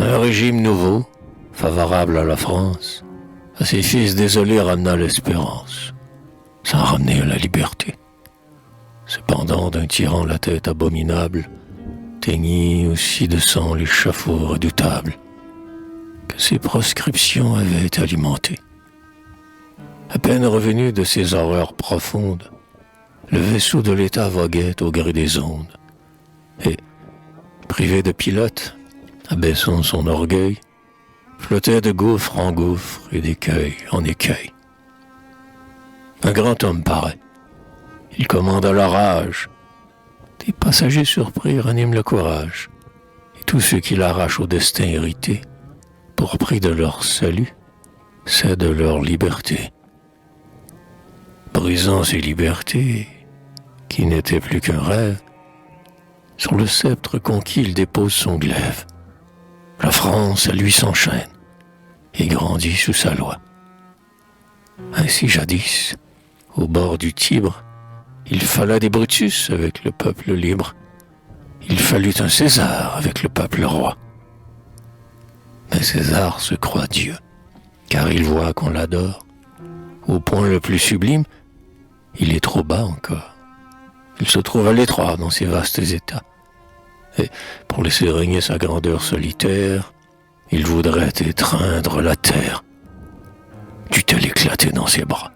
Un régime nouveau, favorable à la France, à ses fils désolés ramena l'espérance, sans ramener à la liberté. Cependant, d'un tyran la tête abominable, teignit aussi de sang l'échafaud redoutable que ses proscriptions avaient alimenté. À peine revenu de ces horreurs profondes, le vaisseau de l'État voguait au gré des ondes, et, privé de pilote, abaissant son orgueil, flottait de gouffre en gouffre et d'écueil en écueil. Un grand homme paraît. Il commande à la rage. Des passagers surpris raniment le courage, et tous ceux qui l'arrachent au destin hérité, pour prix de leur salut, cèdent leur liberté. Brisant ces libertés, qui n'étaient plus qu'un rêve, sur le sceptre conquis il dépose son glaive. La France à lui s'enchaîne et grandit sous sa loi. Ainsi jadis, au bord du Tibre, il fallait des Brutus avec le peuple libre. Il fallut un César avec le peuple roi. Mais César se croit Dieu, car il voit qu'on l'adore. Au point le plus sublime, il est trop bas encore. Il se trouve à l'étroit dans ses vastes états. Et pour laisser régner sa grandeur solitaire, il voudrait étreindre la terre. Dut-elle éclater dans ses bras.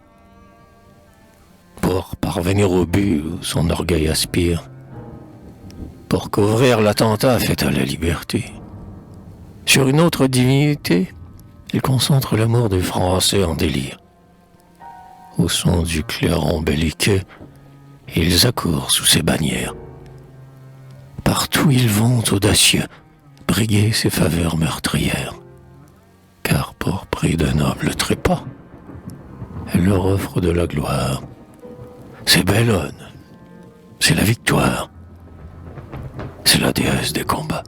Pour parvenir au but où son orgueil aspire, pour couvrir l'attentat fait à la liberté, sur une autre divinité, il concentre l'amour des Français en délire. Au son du clairon belliqueux, ils accourent sous ses bannières. Partout ils vont audacieux, briguer ses faveurs meurtrières. Car pour prix d'un noble trépas, elle leur offre de la gloire. C'est Bellone, c'est la victoire, c'est la déesse des combats.